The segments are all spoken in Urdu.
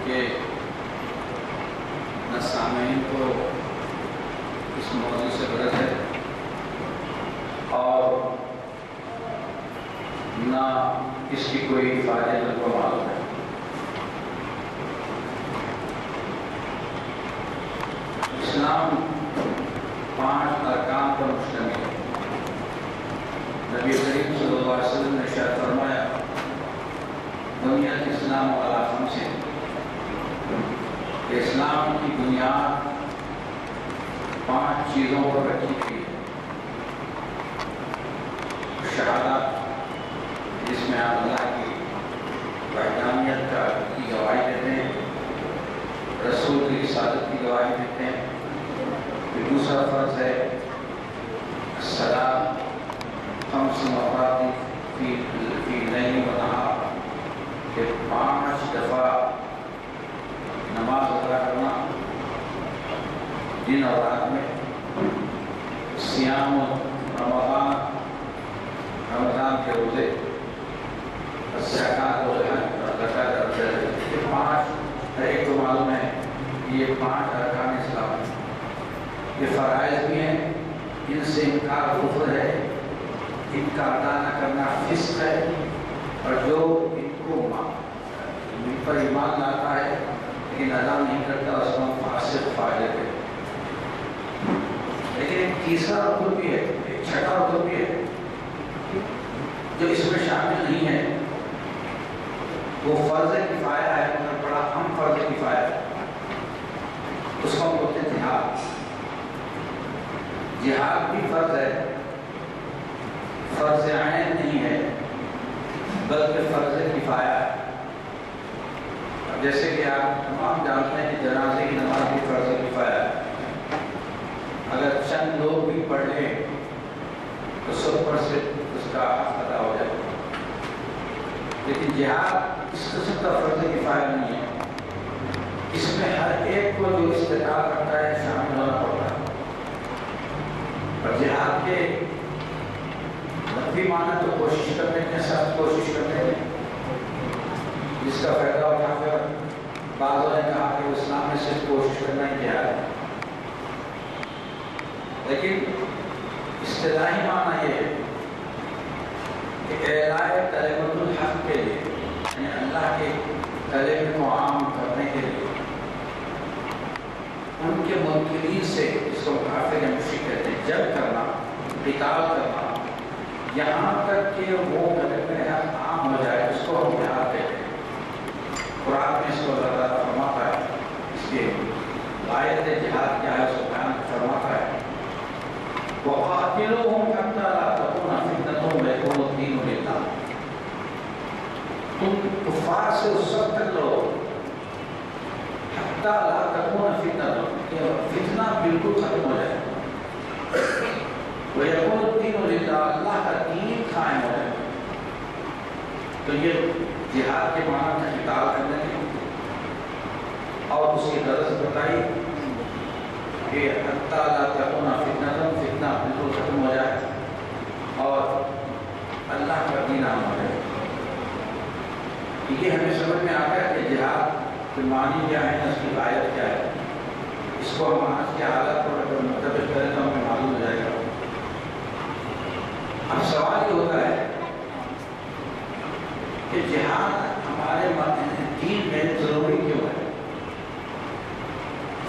کہ نہ سامعین کو اس موضوع سے غرض ہے اور نہ اس کی کوئی فائدہ ان کو معلوم ہے۔ اسلام 5 ارکان پر مشتمل ہے۔ نبی کریم صلی اللہ علیہ وسلم نے ارشاد فرمایا بنی الاسلام علی 5 کہ اسلام کی بنیاد 5 چیزوں پر رکھی گئی ہے۔ شہادت، جس میں آپ اللہ کی وحدانیت کی گواہی دیتے ہیں، رسول کی رسالت کی گواہی دیتے ہیں۔ پھر دوسرا فرض ہے الصلاۃ 5 مرات فی اللیل و نہار، کہ 5 دفعہ نماز ادا کرنا دن اور رات میں۔ صیام رمضان کے روزے، زکوٰۃ اور زکوٰۃ، یہ 5 ہر ایک کو معلوم ہے یہ 5 ارکان اسلام ہیں۔ یہ فرائض بھی ہیں، ان سے انکار کفر ہے، ان کا ادا نہ کرنا فسق ہے، اور جو ان پر ایمان لاتا ہے لیکن ادا نہیں کرتا اس کو فاسق فاجر ہے۔ لیکن ایک تیسرا رکن بھی ہے، ایک چھٹا رکن بھی ہے جو اس میں شامل نہیں ہے، وہ فرض کفایہ ہے، مگر بڑا اہم فرض کفایہ ہے۔ اس کو ہم بولتے ہیں جہاد۔ جہاد بھی فرض ہے، فرض عین نہیں ہے بلکہ فرض کفایہ ہے۔ جیسے کہ آپ تمام جانتے ہیں کہ جنازے کی نماز بھی فرض کفایہ ہے۔ اگر چند لوگ بھی پڑھ لیں تو سب پر سے اس کا حق ادا ہو جائے۔ لیکن جہاد اس قسم کا فرض کفایہ نہیں ہے، اس میں ہر ایک کو جو استطاعت رکھتا ہے شامل ہونا پڑتا ہے۔ اور جہاد کے لفظی معنی تو کوشش کرنے میں، سخت کوشش کرنے میں، جس کا فائدہ اٹھا کر بعضوں نے کہا کہ اسلام میں صرف کوشش کرنا ہی جہاد ہے، لیکن اصطلاحی معنی یہ ہے کہ اعلاء کلمۃ الحق کے لیے، یعنی اللہ کے کلمے کو عام کرنے کے لیے ان کے منکرین سے، جس کو کافر یا مشرک کہتے ہیں، جنگ کرنا، قتال کرنا، یہاں تک کہ وہ کلمہ حق عام ہو جائے، اس کو ہم جہاد کہتے ہیں۔ قرآن میں اس کو اللہ تعالیٰ فرماتا ہے، اس کے آیت جہاد کیا ہے اس کو بیان فرماتا ہے وَقَاتِلُوهُمْ حَتَّىٰ لَا تَكُونَ فِتْنَةٌ وَيَكُونَ الدِّينُ لِلَّهِ۔ تم کفار سے اس وقت تک لڑو حَتَّىٰ لَا تَكُونَ فِتْنَةٌ، کہ فتنہ بالکل ختم ہو جائے، وَيَكُونَ الدِّينُ لِلَّهِ، اللہ کا دین قائم ہو جائے۔ تو یہ جہاد کے معنی میں قتال کرنے کی اور اس کی غرض بتائی کہ حَتَّىٰ لَا تَكُونَ فِتْنَةٌ، فتنہ بالکل ختم ہو جائے اور اللہ کا دین عام ہو جائے۔ یہ ہمیں سمجھ میں آتا ہے کہ جہاد کے معنی کیا ہے، اس کی غایت کیا ہے۔ اس کو ہم آج کے حالات پر اگر منتبہ کریں تو ہمیں معلوم ہو جائے گا۔ اب سوال یہ ہوتا ہے کہ جہاد ہمارے دین میں ضروری کیوں ہے؟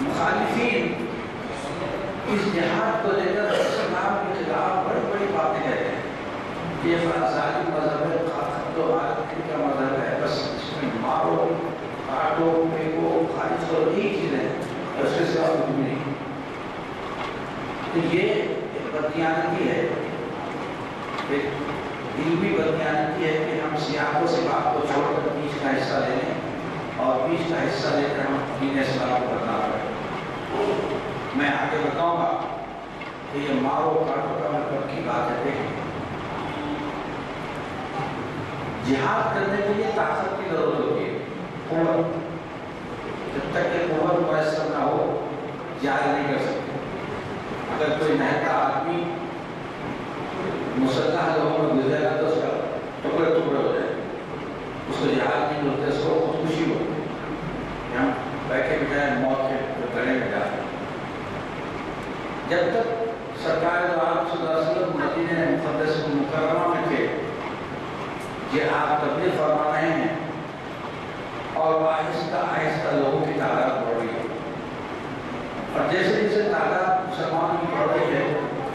مخالفین اس جہاد کو لے کر اسلام کے خلاف بڑی بڑی باتیں کہتے ہیں کہ یہ فرانسالی مذہب ہے، تو ان کا مذہب ہے، بس اس میں مارو کاٹو پھینکو خارج کرو، یہی چیز ہے، اور اس کے سوا کچھ بھی نہیں۔ تو یہ ایک بددیانتی ہے، ایک علمی بددیانتی ہے کہ ہم سیاق و سباق کو چھوڑ کر بیچ کا حصہ لے لیں اور بیچ کا حصہ لے کر ہم دین اسلام کو بدنام کریں۔ میں آگے بتاؤں گا کہ یہ مارو کاٹو کا مطلب کی بات ہے۔ جہاد کرنے کے لیے طاقت کی ضرورت ہوتی ہے، قوت۔ جب تک کہ قوت میسر نہ ہو جہاد نہیں کر سکتے۔ اگر کوئی نہتا آدمی مسلح لوگوں میں گزرے گا تو اس کا ٹکڑے ٹکڑے ہو جائے، اس کو جہاد نہیں بولتے، اس کو خودکشی ہوتی ہے۔ اور آہستہ آہستہ لوگوں کی تعداد بڑھ رہی ہے، اور جیسے جیسے تعداد مسلمانوں کی بڑھ رہی ہے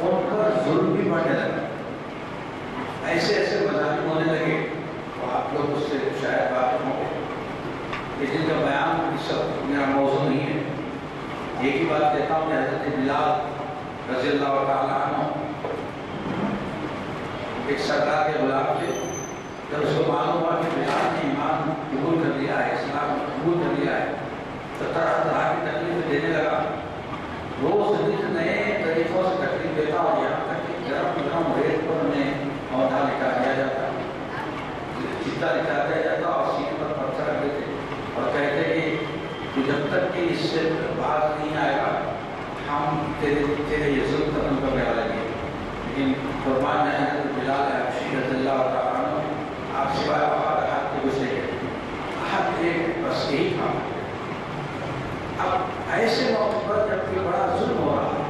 ان پر ظلم بھی بڑھنے لگا، ایسے ایسے مظالم ہونے لگے، تو آپ لوگ اس سے شاید واقف ہوں گے کہ جن کا بیان اس وقت میرا موضوع نہیں ہے۔ ایک ہی بات کہتا ہوں کہ حضرت بلال رضی اللہ تعالیٰ عنہ ایک سردار کے غلام تھے، جب اس کو معلوم ہوا کہ بلال نے ایمان قبول کر لیا ہے، اسلام قبول کر لیا ہے، تو طرح طرح کی تکلیفیں دینے لگا، روز نئے طریقوں سے تکلیف دیتا، اور یہاں تک کہ گرم گرم ریت پر انہیں عہدہ لٹا دیا جاتا، چتا لٹا دیا جاتا، اور سینے پر پتھر رکھ دیتے اور کہتے کہ جب تک کہ اس سے باز نہیں آئے گا ہم تیرے یہ ظلم ختم کرنے والے ہیں۔ لیکن قربان ہے حضرت بلال حبشی رضی اللہ تعالیٰ عنہ، آپ سوائے وفات احد کے گزرے گئے، احد ایک بس یہی تھا۔ اب ایسے موقع پر جب کہ بڑا ظلم ہو رہا ہے،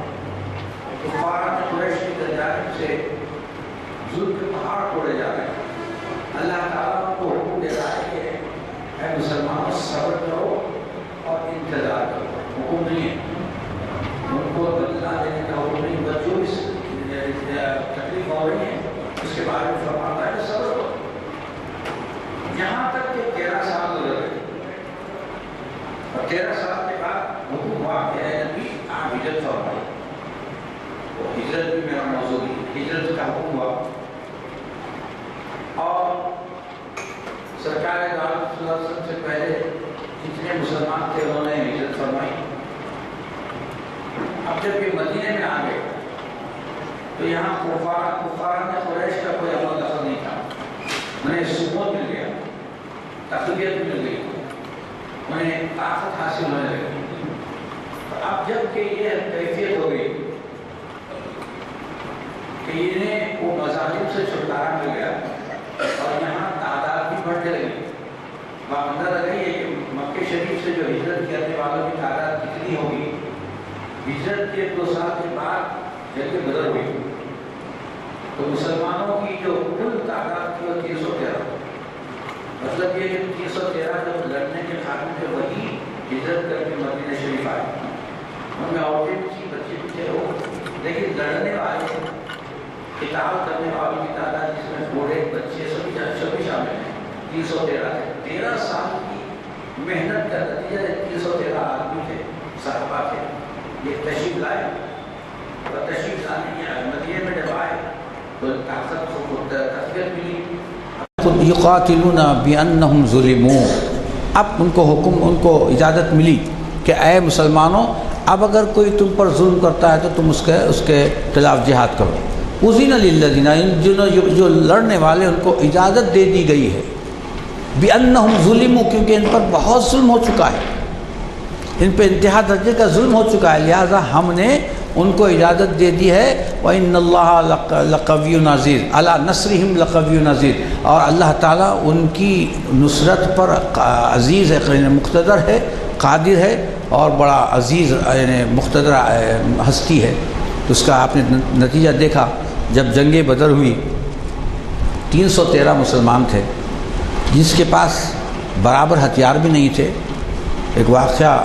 کفار قریش کی جانب سے ظلم کے پہاڑ توڑے جا رہے ہیں، اللہ تعالیٰ کو حکم دے رہا ہے کہ اے مسلمانوں صبر کرو اور انتظار کرو، حکم نہیں ہے ان کو بدلا دینے کا، حکم نہیں، بچوں اس تکلیف ہو رہی ہے اس کے بارے میں فرماتا ہے کہ صبر کرو۔ یہاں تک کہ 13 سال گزر گئے، اور 13 سال کے بعد حکم ہوا کہ اے نبی آپ ہجرت فرمائیے، تو ہجرت بھی میرا موضوع ہے، ہجرت کا حکم ہوا، اور سرکار دو عالم صلی اللہ علیہ وسلم سے پہلے جتنے مسلمان تھے انہوں نے ہجرت فرمائی۔ اب جب یہ مدینے میں آ گئے تو یہاں کفار نے قریش کا کوئی عمل دخل نہیں تھا، انہیں سکون مل گیا، تقویت مل گئی، انہیں طاقت حاصل ہونے لگی۔ تو اب جب کہ یہ کیفیت ہو گئی کہ انہیں وہ مظالم سے چھٹکارا مل گیا اور یہاں تعداد بھی بڑھنے لگی، آپ اندازہ لگائیے کہ مکہ شریف سے جو ہجرت کرنے والوں کی تعداد کتنی ہوگی۔ ہجرت کے 2 سال کے بعد جنگ بدر ہوئی تو مسلمانوں کی جو کل تعداد تھی وہ 313، مطلب یہ کہ 313 جب لڑنے کے خاتمے تھے وہی ہجرت کر کے مدینہ شریف آئے، ان میں عورتیں بھی تھیں، بچے بھی تھے، لیکن لڑنے والے قتال کرنے والوں کی تعداد جس میں بوڑھے بچے سبھی شامل ہیں 313 تھے۔ 13 سال کی محنت کا نتیجہ 313 آدمی تھے، صحابہ تھے، یہ تشریف لائے، اور تشریف لانے کی مدینے میں جب آئے تو طاقت کو تقویت ملی۔ یقاتلون بانہم ظلموا، اب ان کو حکم، ان کو اجازت ملی کہ اے مسلمانوں اب اگر کوئی تم پر ظلم کرتا ہے تو تم اس کے خلاف جہاد کرو۔ اذن للذین، جو لڑنے والے ان کو اجازت دے دی گئی ہے، بانہم ظلموا، کیونکہ ان پر بہت ظلم ہو چکا ہے، ان پہ انتہا درجے کا ظلم ہو چکا ہے، لہذا ہم نے ان کو اجازت دے دی ہے۔ وَإِنَّ اللَّهَ لَقَوِيٌّ عَزِيزٌ عَلَىٰ نَصْرِهِمْ لَقَوِيٌّ عَزِيزٌ، اور اللہ تعالیٰ ان کی نصرت پر عزیز ہے، مقتدر ہے، قادر ہے، اور بڑا عزیز یعنی مقتدر ہستی ہے۔ تو اس کا آپ نے نتیجہ دیکھا، جب جنگ بدر ہوئی 313 مسلمان تھے، جس کے پاس برابر ہتھیار بھی نہیں تھے۔ ایک واقعہ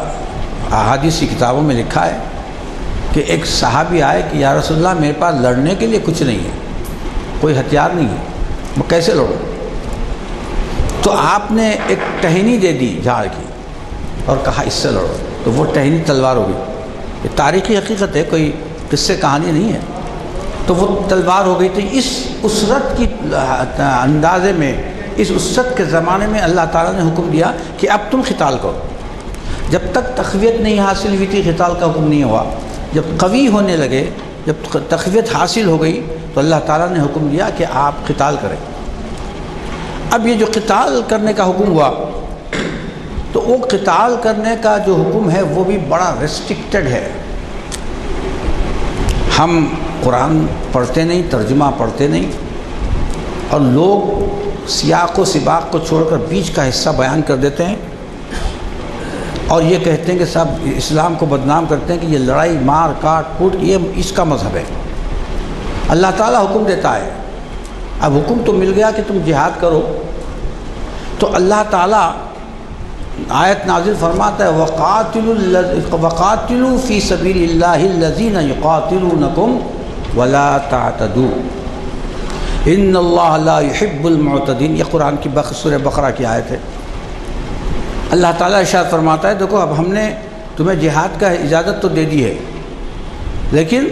احادیث کی کتابوں میں لکھا ہے کہ ایک صحابی آئے کہ یا رسول اللہ میرے پاس لڑنے کے لیے کچھ نہیں ہے، کوئی ہتھیار نہیں ہے، میں کیسے لڑوں؟ تو آپ نے ایک ٹہنی دے دی جھاڑ کی اور کہا اس سے لڑو، تو وہ ٹہنی تلوار ہو گئی۔ یہ تاریخی حقیقت ہے، کوئی قصے کہانی نہیں ہے۔ تو وہ تلوار ہو گئی تھی۔ اس اسرت کی اندازے میں، اس اسرت کے زمانے میں اللہ تعالیٰ نے حکم دیا کہ اب تم قتال کرو۔ جب تک تقویت نہیں حاصل ہوئی تھی قتال کا حکم نہیں ہوا، جب قوی ہونے لگے، جب تقویت حاصل ہو گئی تو اللہ تعالیٰ نے حکم دیا کہ آپ قتال کریں۔ اب یہ جو قتال کرنے کا حکم ہوا تو وہ قتال کرنے کا جو حکم ہے وہ بھی بڑا ریسٹرکٹڈ ہے۔ ہم قرآن پڑھتے نہیں، ترجمہ پڑھتے نہیں، اور لوگ سیاق و سباق کو چھوڑ کر بیچ کا حصہ بیان کر دیتے ہیں اور یہ کہتے ہیں کہ سب اسلام کو بدنام کرتے ہیں کہ یہ لڑائی مار کاٹ کوٹ یہ اس کا مذہب ہے۔ اللہ تعالیٰ حکم دیتا ہے، اب حکم تو مل گیا کہ تم جہاد کرو، تو اللہ تعالیٰ آیت نازل فرماتا ہے وَقَاتِلُوا فِي سَبِيلِ اللَّهِ الَّذِينَ يُقَاتِلُونَكُمْ وَلَا تَعْتَدُوا إِنَّ اللَّهَ لَا يُحِبُّ الْمُعْتَدِينَ۔ یہ قرآن کی سورہ بقرہ کی آیت ہے۔ اللہ تعالیٰ ارشاد فرماتا ہے دیکھو اب ہم نے تمہیں جہاد کا اجازت تو دے دی ہے، لیکن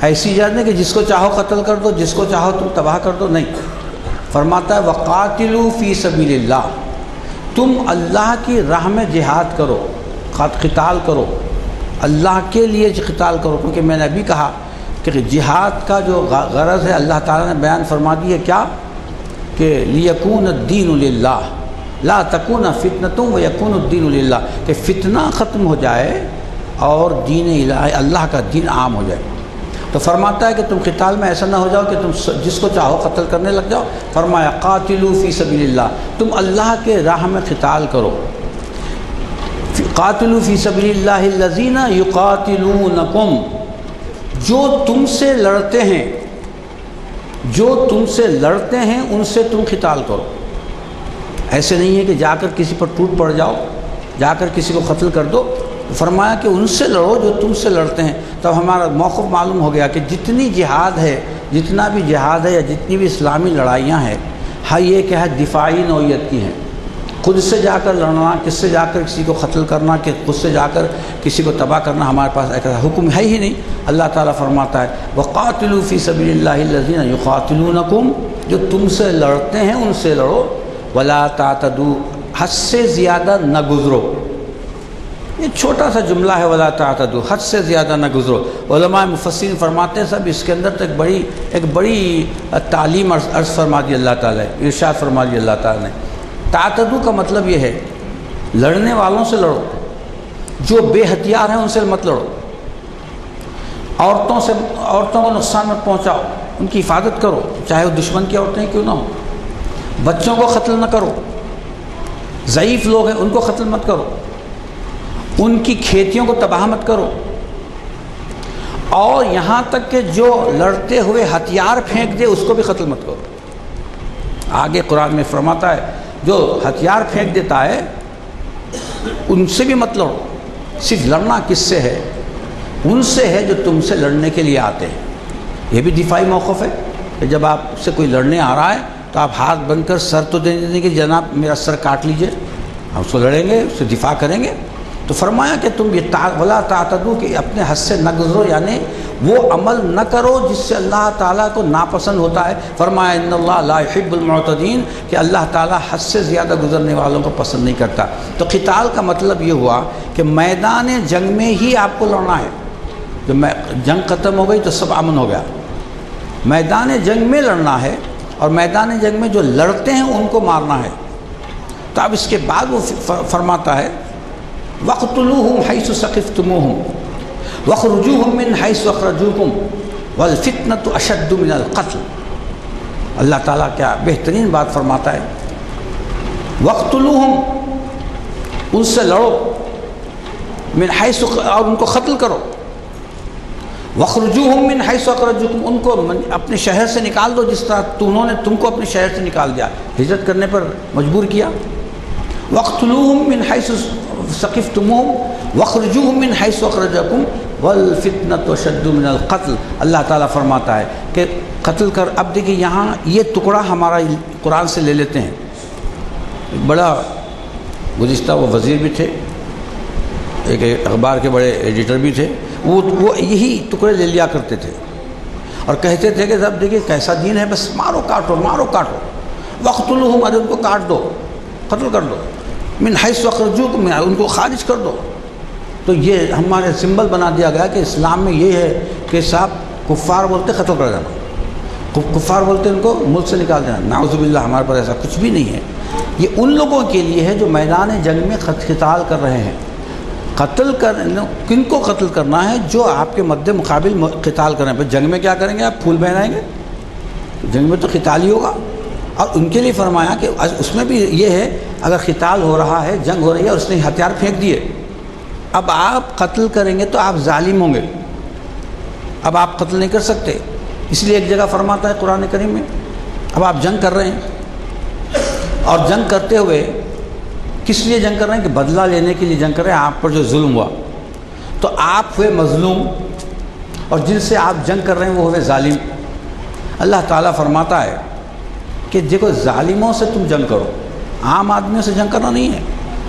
ایسی اجازت نہیں کہ جس کو چاہو قتل کر دو، جس کو چاہو تم تباہ کر دو، نہیں۔ فرماتا ہے وَقَاتِلُوا فِي سَبِيلِ اللَّهِ، تم اللہ کی راہ میں جہاد کرو، قتال کرو، اللہ کے لیے قتال کرو، کیونکہ میں نے ابھی کہا کہ جہاد کا جو غرض ہے اللہ تعالیٰ نے بیان فرما دی ہے کیا، کہ لِيَكُونَ الدِّينُ لِلَّهِ لا تَكُونَ فِتْنَةٌ وَيَكُونُ الدِّينُ لِلَّهِ، کہ فتنہ ختم ہو جائے اور دین الہی اللہ کا دین عام ہو جائے۔ تو فرماتا ہے کہ تم قتال میں ایسا نہ ہو جاؤ کہ تم جس کو چاہو قتل کرنے لگ جاؤ۔ فرمایا قاتلوا فی سبیل اللہ، تم اللہ کے راہ میں قتال کرو۔ قاتلوا فی سبیل اللہ الذین یقاتلونکم، جو تم سے لڑتے ہیں، جو تم سے لڑتے ہیں ان سے تم قتال کرو۔ ایسے نہیں ہے کہ جا کر کسی پر ٹوٹ پڑ جاؤ، جا کر کسی کو قتل کر دو۔ فرمایا کہ ان سے لڑو جو تم سے لڑتے ہیں۔ تب ہمارا موقف معلوم ہو گیا کہ جتنی جہاد ہے، جتنا بھی جہاد ہے یا جتنی بھی اسلامی لڑائیاں ہیں، ہاں یہ کیا ہے، دفاعی نوعیت کی ہیں۔ خود سے جا کر لڑنا، کس سے جا کر کسی کو قتل کرنا، کہ خود سے جا کر کسی کو تباہ کرنا ہمارے پاس ایک حکم ہے ہی نہیں۔ اللہ تعالیٰ فرماتا ہے وَقَاتِلُوا فِي سَبِيلِ اللَّهِ الَّذِينَ يُقَاتِلُونَكُمْ، جو تم سے لڑتے ہیں ان سے لڑو، وَلَا تَعْتَدُوا، حد سے زیادہ نہ گزرو۔ یہ چھوٹا سا جملہ ہے وَلَا تَعْتَدُوا، حد سے زیادہ نہ گزرو۔ علماء مفسرین فرماتے ہیں سب اس کے اندر تو ایک بڑی تعلیم عرض فرما دی اللہ تعالیٰ، ارشاد فرما دی اللہ تعالیٰ نے۔ تعتدوا کا مطلب یہ ہے لڑنے والوں سے لڑو، جو بے ہتھیار ہیں ان سے مت لڑو، عورتوں کو نقصان مت پہنچاؤ، ان کی حفاظت کرو، چاہے وہ دشمن کی عورتیں کیوں نہ ہو۔ بچوں کو قتل نہ کرو، ضعیف لوگ ہیں ان کو قتل مت کرو، ان کی کھیتیوں کو تباہ مت کرو، اور یہاں تک کہ جو لڑتے ہوئے ہتھیار پھینک دے اس کو بھی قتل مت کرو۔ آگے قرآن میں فرماتا ہے جو ہتھیار پھینک دیتا ہے ان سے بھی مت لڑو۔ صرف لڑنا کس سے ہے؟ ان سے ہے جو تم سے لڑنے کے لیے آتے ہیں۔ یہ بھی دفاعی موقف ہے کہ جب آپ سے کوئی لڑنے آ رہا ہے تو آپ ہاتھ بند کر سر تو دے دیں کہ جناب میرا سر کاٹ لیجئے، ہم اس کو لڑیں گے، اس سے دفاع کریں گے۔ تو فرمایا کہ تم یہ وَلَا تَعْتَدُوا، کہ اپنے حد سے نہ گزرو، یعنی وہ عمل نہ کرو جس سے اللہ تعالیٰ کو ناپسند ہوتا ہے۔ فرمایا اِنَّ اللَّهَ لَا يُحِبُّ الْمُعْتَدِينَ، کہ اللہ تعالیٰ حد سے زیادہ گزرنے والوں کو پسند نہیں کرتا۔ تو قتال کا مطلب یہ ہوا کہ میدان جنگ میں ہی آپ کو لڑنا ہے۔ جب جنگ ختم ہو گئی تو سب امن ہو گیا۔ میدان جنگ میں لڑنا ہے، اور میدان جنگ میں جو لڑتے ہیں ان کو مارنا ہے۔ تو اب اس کے بعد وہ فرماتا ہے وَاقْتُلُوهُمْ حَيْثُ ثَقِفْتُمُوهُمْ وَاخْرُجُوهُمْ مِنْ حَيْثُ أَخْرَجُوكُمْ وَالْفِتْنَةُ أَشَدُّ مِنَ الْقَتْلِ۔ اللہ تعالیٰ کیا بہترین بات فرماتا ہے، وَاقْتُلُوهُمْ، ان سے لڑو، مِنْ حَيْثُ، اور ان کو قتل کرو، وَاخْرُجُوهُمْ مِنْ حَيْثُ أَخْرَجُوكُمْ، ان کو اپنے شہر سے نکال دو جس طرح انہوں نے تم کو اپنے شہر سے نکال دیا، ہجرت کرنے پر مجبور کیا۔ وَاقْتُلُوهُمْ مِنْ حَيْثُ ثَقِفْتُمُوهُمْ وَاخْرُجُوهُمْ مِنْ حَيْثُ أَخْرَجَكُمْ وَالْفِتْنَةُ أَشَدُّ مِنَ الْقَتْلِ۔ اللہ تعالیٰ فرماتا ہے کہ قتل کر۔ اب دیکھیں یہاں یہ ٹکڑا ہمارا قرآن سے لے لیتے ہیں۔ ایک بڑا گزشتہ وہ وزیر بھی تھے، ایک اخبار کے بڑے ایڈیٹر بھی تھے، وہ یہی ٹکڑے لے لیا کرتے تھے اور کہتے تھے کہ صاحب دیکھیے کیسا دین ہے، بس مارو کاٹو مارو کاٹو، وَاقْتُلُوهُمْ، ارے ان کو کاٹ دو، قتل کر دو، مِنْ حَيْثُ أَخْرَجُوكُمْ، ان کو خارج کر دو۔ تو یہ ہمارے سمبل بنا دیا گیا کہ اسلام میں یہ ہے کہ صاحب کفار بولتے قتل کر دینا، کفار بولتے ان کو ملک سے نکال دینا۔ نعوذ باللہ، ہمارے پاس ایسا کچھ بھی نہیں ہے۔ یہ ان لوگوں کے لیے ہے جو میدان جنگ میں قتال کر رہے ہیں۔ کن کو قتل کرنا ہے؟ جو آپ کے مد مقابل قتال کر رہے ہیں۔ پھر جنگ میں کیا کریں گے؟ آپ پھول بہرائیں گے؟ جنگ میں تو قتال ہی ہوگا۔ اور ان کے لیے فرمایا کہ اس میں بھی یہ ہے، اگر قتال ہو رہا ہے، جنگ ہو رہی ہے اور اس نے ہتھیار پھینک دیے، اب آپ قتل کریں گے تو آپ ظالم ہوں گے، اب آپ قتل نہیں کر سکتے۔ اس لیے ایک جگہ فرماتا ہے قرآن کریم میں، اب آپ جنگ کر رہے ہیں اور جنگ کرتے ہوئے کس لیے جنگ کر رہے ہیں؟ کہ بدلہ لینے کے لیے جنگ کر رہے ہیں آپ پر جو ظلم ہوا. تو آپ ہوئے مظلوم اور جن سے آپ جنگ کر رہے ہیں وہ ہوئے ظالم. اللہ تعالیٰ فرماتا ہے کہ دیکھو ظالموں سے تم جنگ کرو، عام آدمیوں سے جنگ کرنا نہیں ہے،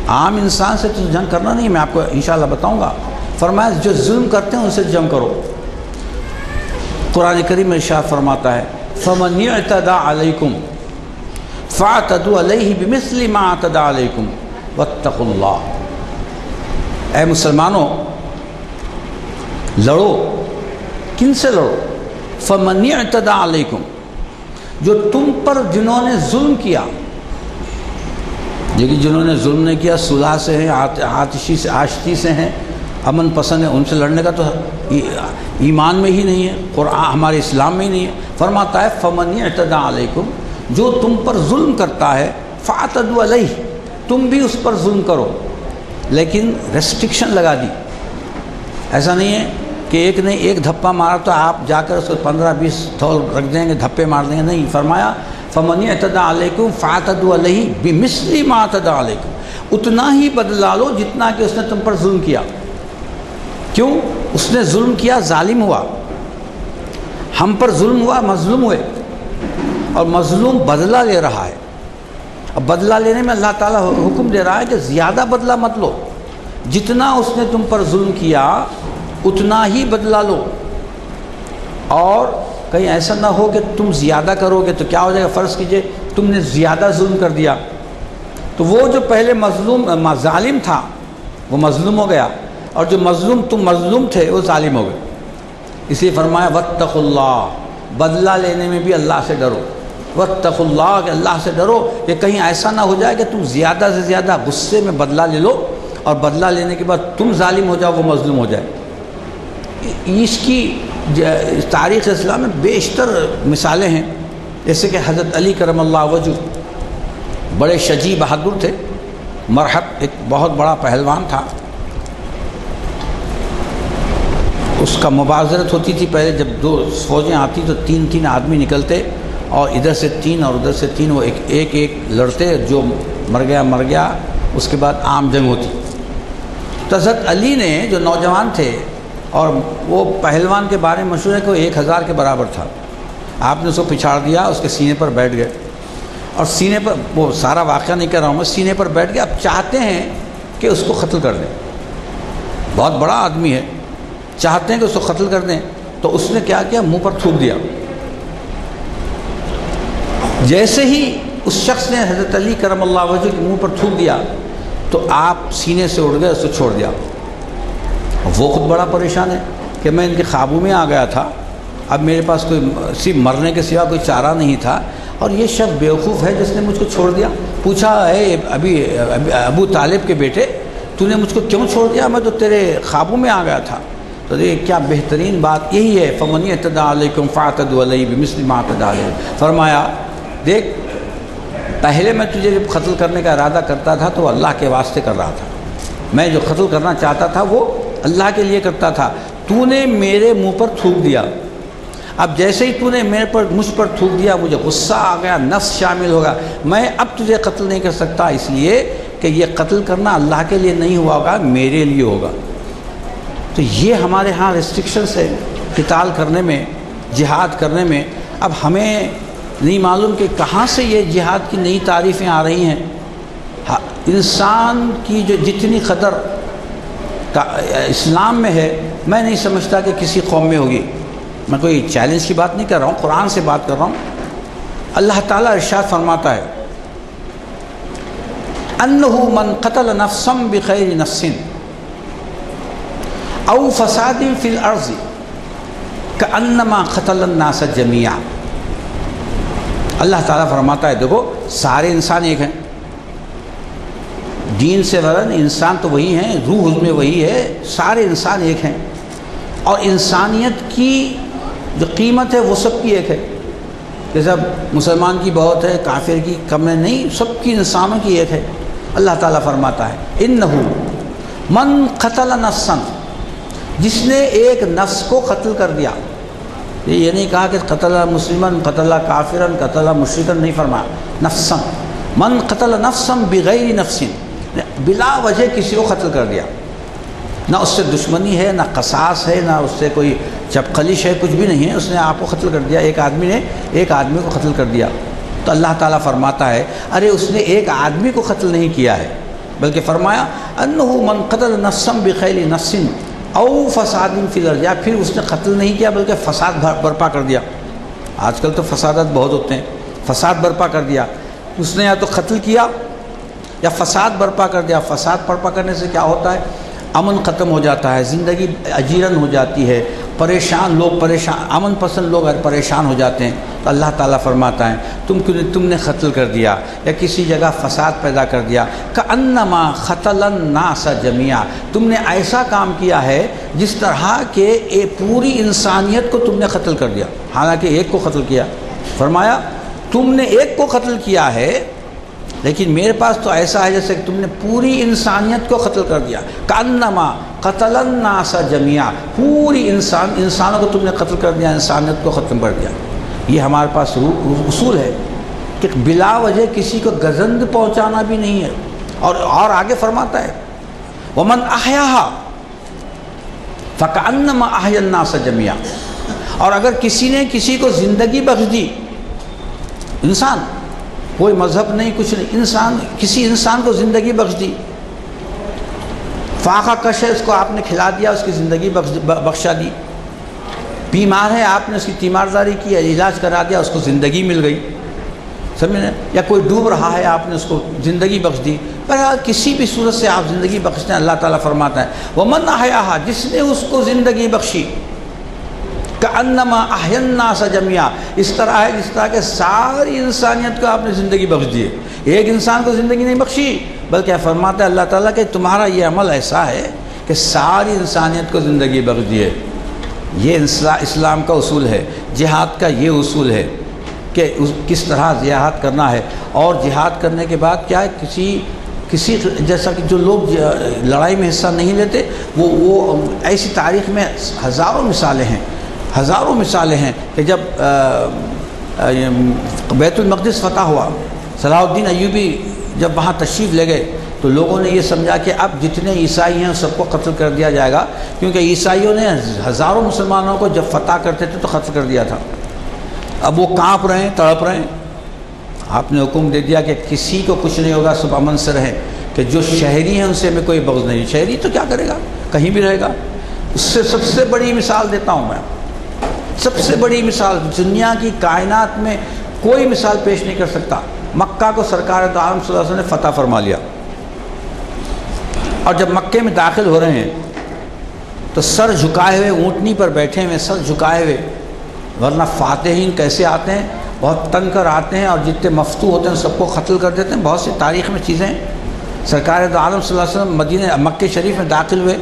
عام انسان سے تم جنگ کرنا نہیں ہے. میں آپ کو انشاءاللہ بتاؤں گا. فرمایا جو ظلم کرتے ہیں ان سے جنگ کرو. قرآن کریم میں ارشاد فرماتا ہے فَمَنْ اعْتَدَى عَلَيْكُمْ فَاعْتَدُوا عَلَيْهِ بِمِثْلِ مَا اعْتَدَى عَلَيْكُمْ وَاتَّقُوا اللَّهَ. اے مسلمانوں لڑو. کن سے لڑو؟ فَمَنْ اعْتَدَى عَلَيْكُمْ، جو تم پر جنہوں نے ظلم کیا. لیکن جنہوں نے ظلم نہیں کیا صلح سے ہیں، آشتی سے ہیں، امن پسند ہے، ان سے لڑنے کا تو ایمان میں ہی نہیں ہے، قرآن ہمارے اسلام میں ہی نہیں ہے. فرماتا ہے فَمَنْ اعْتَدَى عَلَيْكُمْ، جو تم پر ظلم کرتا ہے فَاعْتَدُوا عَلَيْهِ، تم بھی اس پر ظلم کرو. لیکن ریسٹرکشن لگا دی. ایسا نہیں ہے کہ ایک نے ایک دھپا مارا تو آپ جا کر اس کو 15-20 تھول رکھ دیں گے، دھپے مار دیں گے. نہیں، فرمایا فَمَنْ اعْتَدَى عَلَيْكُمْ فَاعْتَدُوا عَلَيْهِ بِمِثْلِ مَا اعْتَدَى عَلَيْكُمْ، اتنا ہی بدلہ لو جتنا کہ اس نے تم پر ظلم کیا. کیوں؟ اس نے ظلم کیا، ظالم ہوا. ہم پر ظلم ہوا، مظلوم ہوئے، اور مظلوم بدلہ لے رہا ہے. اب بدلہ لینے میں اللہ تعالیٰ حکم دے رہا ہے کہ زیادہ بدلہ مت لو، جتنا اس نے تم پر ظلم کیا اتنا ہی بدلہ لو. اور کہیں ایسا نہ ہو کہ تم زیادہ کرو گے تو کیا ہو جائے گا. فرض کیجئے تم نے زیادہ ظلم کر دیا تو وہ جو پہلے ظالم تھا وہ مظلوم ہو گیا، اور جو تم مظلوم تھے وہ ظالم ہو گئے. اس لیے فرمایا واتقوا اللہ، بدلہ لینے میں بھی اللہ سے ڈرو. واتقوا اللہ، کہ اللہ سے ڈرو کہ کہیں ایسا نہ ہو جائے کہ تم زیادہ سے زیادہ غصے میں بدلہ لے لو اور بدلہ لینے کے بعد تم ظالم ہو جاؤ، وہ مظلوم ہو جائے. اس کی تاریخ اسلام میں بیشتر مثالیں ہیں. جیسے کہ حضرت علی کرم اللہ وجہ بڑے شجاع بہادر تھے. مرحب ایک بہت بڑا پہلوان تھا. اس کا مبازرت ہوتی تھی. پہلے جب 2 فوجیں آتی تو 3 آدمی نکلتے اور ادھر سے 3 اور ادھر سے 3، وہ ایک لڑتے، جو مر گیا. اس کے بعد عام جنگ ہوتی. تو حضرت علی نے جو نوجوان تھے، اور وہ پہلوان کے بارے میں مشہور ہے کہ وہ 1000 کے برابر تھا. آپ نے اس کو پچھاڑ دیا، اس کے سینے پر بیٹھ گئے، اور سینے پر، وہ سارا واقعہ نہیں کر رہا ہوں میں، سینے پر بیٹھ گئے. اب چاہتے ہیں کہ اس کو قتل کر دیں. بہت بڑا آدمی ہے، چاہتے ہیں کہ اس کو قتل کر دیں. تو اس نے کیا کیا؟ منہ پر تھوک دیا. جیسے ہی اس شخص نے حضرت علی کرم اللہ وجہ کے منہ پر تھوک دیا تو آپ سینے سے اڑ گئے، اس کو چھوڑ دیا. وہ خود بڑا پریشان ہے کہ میں ان کے قابو میں آ گیا تھا، اب میرے پاس کوئی صرف مرنے کے سوا کوئی چارہ نہیں تھا، اور یہ شخص بیوقوف ہے جس نے مجھ کو چھوڑ دیا. پوچھا اے ابو طالب کے بیٹے، تو نے مجھ کو کیوں چھوڑ دیا؟ میں تو تیرے قابو میں آ گیا تھا. تو دیکھ کیا بہترین بات یہی ہے، فَمَنِ اعْتَدَى عَلَيْكُمْ فَاعْتَدُوا عَلَيْهِ بِمِثْلِ مَا اعْتَدَى عَلَيْهِ. فرمایا دیکھ، پہلے میں تجھے جب قتل کرنے کا ارادہ کرتا تھا تو اللہ کے واسطے کر رہا تھا. میں جو قتل کرنا چاہتا تھا وہ اللہ کے لیے کرتا تھا. تو نے میرے منہ پر تھوک دیا. اب جیسے ہی تو نے مجھ پر تھوک دیا، مجھے غصہ آ گیا، نفس شامل ہوگا. میں اب تجھے قتل نہیں کر سکتا، اس لیے کہ یہ قتل کرنا اللہ کے لیے نہیں ہوا ہوگا، میرے لیے ہوگا. تو یہ ہمارے ہاں ریسٹرکشنس ہے قتال کرنے میں، جہاد کرنے میں. اب ہمیں نہیں معلوم کہ کہاں سے یہ جہاد کی نئی تعریفیں آ رہی ہیں. انسان کی جو جتنی قدر اسلام میں ہے، میں نہیں سمجھتا کہ کسی قوم میں ہوگی. میں کوئی چیلنج کی بات نہیں کر رہا ہوں، قرآن سے بات کر رہا ہوں. اللہ تعالیٰ ارشاد فرماتا ہے انہ من قتل نفسا بغیر نفس او فساد فی الارض کانما قتل الناس جميعا. اللہ تعالیٰ فرماتا ہے دیکھو، سارے انسان ایک ہیں. دین سے ورن انسان تو وہی ہیں، روح اس میں وہی ہے، سارے انسان ایک ہیں. اور انسانیت کی جو قیمت ہے وہ سب کی ایک ہے. جیسے اب مسلمان کی بہت ہے، کافر کی کم ہے، نہیں، سب کی انسانوں کی ایک ہے. اللہ تعالیٰ فرماتا ہے انہ من قتل نفسا، جس نے ایک نفس کو قتل کر دیا. یہ نہیں کہا کہ قتل مسلمن، قتل کافرن، قتل مشرکن، نہیں فرمایا. نفسا، من قتل نفسا بغیر نفس بلا وجہ کسی کو قتل کر دیا، نہ اس سے دشمنی ہے، نہ قصاص ہے، نہ اس سے کوئی چپقلش ہے، کچھ بھی نہیں ہے، اس نے آپ کو قتل کر دیا، ایک آدمی نے ایک آدمی کو قتل کر دیا، تو اللہ تعالیٰ فرماتا ہے ارے اس نے ایک آدمی کو قتل نہیں کیا ہے، بلکہ فرمایا انہ من قتل نفسا بغیر نفس او فساد فی الارض، یا پھر اس نے قتل نہیں کیا بلکہ فساد برپا کر دیا۔ آج کل تو فسادات بہت ہوتے ہیں، فساد برپا کر دیا، اس نے یا تو قتل کیا یا فساد برپا کر دیا۔ فساد برپا کرنے سے کیا ہوتا ہے؟ امن ختم ہو جاتا ہے، زندگی اجیرن ہو جاتی ہے، پریشان لوگ پریشان، امن پسند لوگ پریشان ہو جاتے ہیں۔ تو اللہ تعالیٰ فرماتا ہے تم نے قتل کر دیا یا کسی جگہ فساد پیدا کر دیا، کأنما قتل الناس جميعا، تم نے ایسا کام کیا ہے جس طرح کہ پوری انسانیت کو تم نے قتل کر دیا، حالانکہ ایک کو قتل کیا۔ فرمایا تم نے ایک کو قتل کیا ہے لیکن میرے پاس تو ایسا ہے جیسے کہ تم نے پوری انسانیت کو قتل کر دیا، کأنما قتل الناس جميعا، پوری انسانوں کو تم نے قتل کر دیا، انسانیت کو ختم کر دیا۔ یہ ہمارے پاس اصول ہے کہ بلا وجہ کسی کو گزند پہنچانا بھی نہیں ہے۔ اور آگے فرماتا ہے ومن احیاها فکأنما احیا الناس جميعا، اور اگر کسی نے کسی کو زندگی بخش دی، انسان، کوئی مذہب نہیں کچھ نہیں، انسان، کسی انسان کو زندگی بخش دی، فاقہ کش ہے اس کو آپ نے کھلا دیا، اس کی زندگی بخشا دی، بیمار ہے آپ نے اس کی تیمارداری کی، علاج کرا دیا، اس کو زندگی مل گئی، سمجھیں؟ یا کوئی ڈوب رہا ہے آپ نے اس کو زندگی بخش دی، بہرحال کسی بھی صورت سے آپ زندگی بخشتے ہیں۔ اللہ تعالیٰ فرماتا ہے ومن احیاها، جس نے اس کو زندگی بخشی، کأنما احیا الناس جميعا، اس طرح ہے جس طرح کہ ساری انسانیت کو آپ نے زندگی بخش دی ہے، ایک انسان کو زندگی نہیں بخشی، بلکہ فرماتا ہے اللہ تعالیٰ کہ تمہارا یہ عمل ایسا ہے کہ ساری انسانیت کو زندگی بخش دی ہے۔ یہ اسلام کا اصول ہے، جہاد کا یہ اصول ہے کہ کس طرح جہاد کرنا ہے، اور جہاد کرنے کے بعد کیا ہے، کسی جیسا کہ جو لوگ لڑائی میں حصہ نہیں لیتے وہ ایسی تاریخ میں ہزاروں مثالیں ہیں کہ جب بیت المقدس فتح ہوا، صلاح الدین ایوبی جب وہاں تشریف لے گئے تو لوگوں نے یہ سمجھا کہ اب جتنے عیسائی ہیں سب کو قتل کر دیا جائے گا، کیونکہ عیسائیوں نے ہزاروں مسلمانوں کو جب فتح کرتے تھے تو قتل کر دیا تھا۔ اب وہ کانپ رہے ہیں، تڑپ رہے ہیں، آپ نے حکم دے دیا کہ کسی کو کچھ نہیں ہوگا، سب امن سے رہیں، کہ جو شہری ہیں ان سے ہمیں کوئی بغض نہیں، شہری تو کیا کرے گا، کہیں بھی رہے گا۔ اس سے سب سے بڑی مثال دیتا ہوں میں، سب سے بڑی مثال دنیا کی کائنات میں کوئی مثال پیش نہیں کر سکتا۔ مکہ کو سرکار دو عالم صلی اللہ علیہ وسلم نے فتح فرما لیا، اور جب مکے میں داخل ہو رہے ہیں تو سر جھکائے ہوئے، اونٹنی پر بیٹھے ہوئے سر جھکائے ہوئے، ورنہ فاتحین کیسے آتے ہیں، بہت تن کر آتے ہیں اور جتنے مفتو ہوتے ہیں سب کو قتل کر دیتے ہیں۔ بہت سی تاریخ میں چیزیں، سرکار دو عالم صلی اللہ علیہ وسلم مکہ شریف میں داخل ہوئے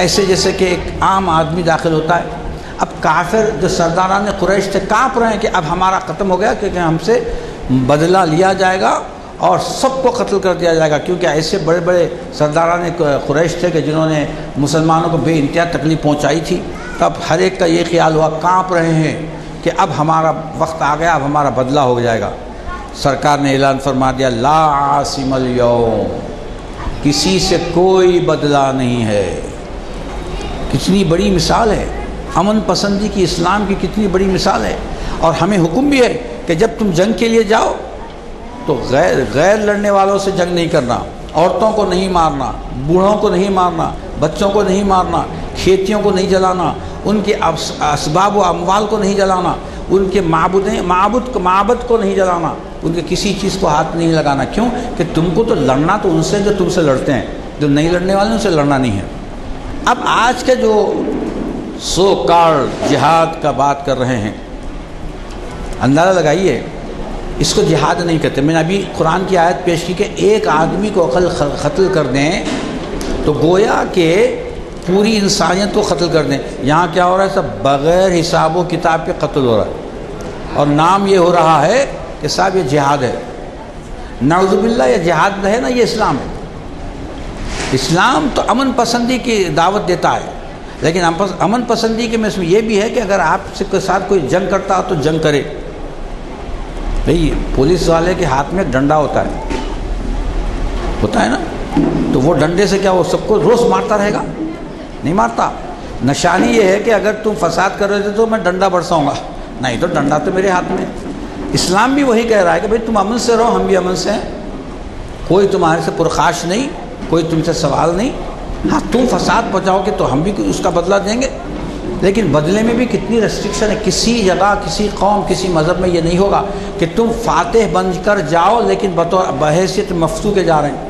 ایسے جیسے کہ ایک عام آدمی داخل ہوتا ہے۔ اب کافر جو سرداران قریش تھے کانپ رہے ہیں کہ اب ہمارا ختم ہو گیا، کیونکہ ہم سے بدلہ لیا جائے گا اور سب کو قتل کر دیا جائے گا، کیونکہ ایسے بڑے بڑے سرداران قریش تھے کہ جنہوں نے مسلمانوں کو بے انتہا تکلیف پہنچائی تھی۔ تب ہر ایک کا یہ خیال ہوا، کانپ رہے ہیں کہ اب ہمارا وقت آ گیا، اب ہمارا بدلہ ہو جائے گا۔ سرکار نے اعلان فرما دیا لا عاصم اليوم، کسی سے کوئی بدلہ نہیں ہے۔ کتنی بڑی مثال ہے، امن پسندی کی، اسلام کی کتنی بڑی مثال ہے۔ اور ہمیں حکم بھی ہے کہ جب تم جنگ کے لیے جاؤ تو غیر لڑنے والوں سے جنگ نہیں کرنا، عورتوں کو نہیں مارنا، بوڑھوں کو نہیں مارنا، بچوں کو نہیں مارنا، کھیتیوں کو نہیں جلانا، ان کے اسباب و اموال کو نہیں جلانا، ان کے معبد کو نہیں جلانا، ان کے کسی چیز کو ہاتھ نہیں لگانا۔ کیوں کہ تم کو تو لڑنا تو ان سے جو تم سے لڑتے ہیں، جو نہیں لڑنے والے ان سے لڑنا نہیں ہے۔ اب آج کے جو سو کال جہاد کا بات کر رہے ہیں، اندازہ لگائیے اس کو جہاد نہیں کہتے۔ میں نے ابھی قرآن کی آیت پیش کی کہ ایک آدمی کو قتل کر دیں تو گویا کہ پوری انسانیت کو قتل کر دیں۔ یہاں کیا ہو رہا ہے، سب بغیر حساب و کتاب کے قتل ہو رہا ہے، اور نام یہ ہو رہا ہے کہ صاحب یہ جہاد ہے۔ نعوذ باللہ، یہ جہاد ہے نا، یہ اسلام ہے۔ اسلام تو امن پسندی کی دعوت دیتا ہے، لیکن امن پسندی کے میں اس میں یہ بھی ہے کہ اگر آپ کے ساتھ کوئی جنگ کرتا ہو تو جنگ کرے۔ بھئی پولیس والے کے ہاتھ میں ڈنڈا ہوتا ہے نا، تو وہ ڈنڈے سے کیا وہ سب کو روز مارتا رہے گا؟ نہیں مارتا۔ نشانی یہ ہے کہ اگر تم فساد کر رہے تھے تو میں ڈنڈا برساؤں گا، نہیں تو ڈنڈا تو میرے ہاتھ میں۔ اسلام بھی وہی کہہ رہا ہے کہ بھئی تم امن سے رہو، ہم بھی امن سے ہیں، کوئی تمہارے سے پرخاش نہیں، کوئی تم سے سوال نہیں۔ ہاں تم فساد پہنچاؤ گے تو ہم بھی اس کا بدلہ دیں گے، لیکن بدلے میں بھی کتنی ریسٹرکشن ہے۔ کسی جگہ، کسی قوم، کسی مذہب میں یہ نہیں ہوگا کہ تم فاتح بن کر جاؤ لیکن بحیثیت مفتو کے جا رہے ہیں۔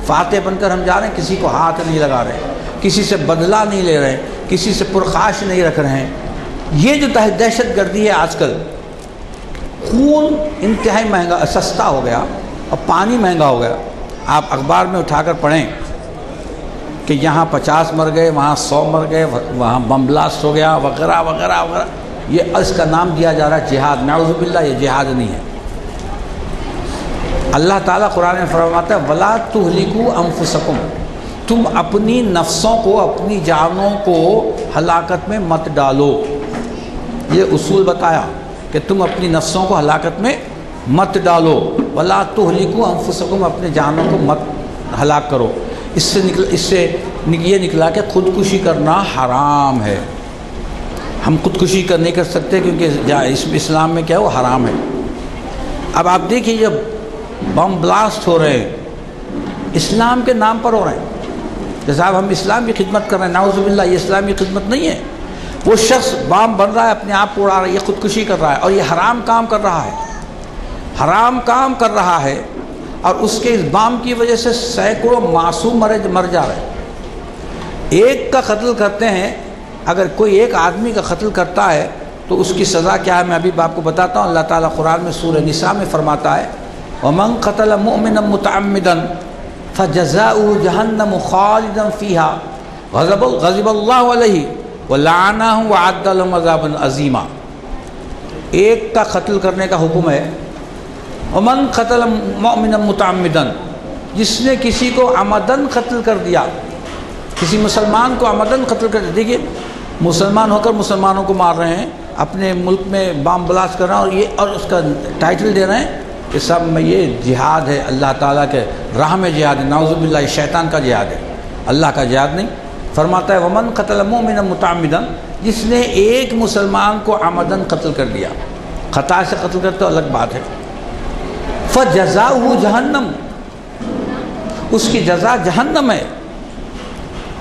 فاتح بن کر ہم جا رہے ہیں، کسی کو ہاتھ نہیں لگا رہے، کسی سے بدلہ نہیں لے رہے، کسی سے پرخاش نہیں رکھ رہے ہیں۔ یہ جو دہشت گردی ہے آج کل، خون انتہائی مہنگا سستا ہو گیا اور پانی مہنگا ہو گیا۔ آپ اخبار میں اٹھا کر پڑھیں کہ یہاں 50 مر گئے، وہاں 100 مر گئے، وہاں بم بلاسٹ ہو گیا وغیرہ وغیرہ وغیرہ۔ یہ اس کا نام دیا جا رہا ہے جہاد۔ نعوذ باللہ، یہ جہاد نہیں ہے۔ اللہ تعالیٰ قرآن میں فرماتا ہے وَلَا تُهْلِكُوا أَنفُسَكُمْ، تم اپنی نفسوں کو، اپنی جانوں کو ہلاکت میں مت ڈالو۔ یہ اصول بتایا کہ تم اپنی نفسوں کو ہلاکت میں مت ڈالو۔ وَلَا تُهْلِكُوا أَنفُسَكُمْ، اپنے جانوں کو مت ہلاک کرو۔ اس سے یہ نکلا کہ خودکشی کرنا حرام ہے۔ ہم خودکشی نہیں کر سکتے کیونکہ اسلام میں کیا ہے، وہ حرام ہے۔ اب آپ دیکھیے جب بم بلاسٹ ہو رہے ہیں اسلام کے نام پر ہو رہے ہیں کہ صاحب ہم اسلام کی خدمت کر رہے ہیں، نعوذ باللہ یہ اسلام کی خدمت نہیں ہے۔ وہ شخص بم بن رہا ہے، اپنے آپ کو اڑا رہا ہے، یہ خودکشی کر رہا ہے اور یہ حرام کام کر رہا ہے، حرام کام کر رہا ہے۔ اور اس کے اس بام کی وجہ سے سینکڑوں معصوم مر جا رہے ہیں۔ ایک کا قتل کرتے ہیں، اگر کوئی ایک آدمی کا قتل کرتا ہے تو اس کی سزا کیا ہے، میں ابھی آپ کو بتاتا ہوں۔ اللہ تعالیٰ قرآن میں سورہ نساء میں فرماتا ہے وَمَنْ قَتَلَ مُؤْمِنًا مُتَعَمِّدًا فَجَزَاؤُهُ جَهَنَّمُ خَالِدًا فِيهَا غَضِبَ اللَّهُ عَلَيْهِ وَلَعَنَهُ وَأَعَدَّ لَهُ عَذَابًا عَظِيمًا۔ ایک کا قتل کرنے کا حکم ہے۔ وَمَنْ قَتَلَ مُؤْمِنًا مُتَعَمِّدًا، جس نے کسی کو عمدن قتل کر دیا، کسی مسلمان کو عمدن قتل کر دیا۔ دیکھیے مسلمان ہو کر مسلمانوں کو مار رہے ہیں، اپنے ملک میں بام بلاسٹ کر رہے ہیں اور اس کا ٹائٹل دے رہے ہیں کہ سب میں یہ جہاد ہے، اللہ تعالیٰ کے راہ میں جہاد ہے۔ نعوذ باللہ، یہ شیطان کا جہاد ہے، اللہ کا جہاد نہیں۔ فرماتا ہے وَمَنْ قَتَلَ مُؤْمِنًا مُتَعَمِّدًا، جس نے ایک مسلمان کو عمدن قتل کر دیا، خطا سے قتل کرتے تو الگ بات ہے۔ فَجَزَاؤُهُ جَهَنَّمُ، اس کی جزا جہنم ہے،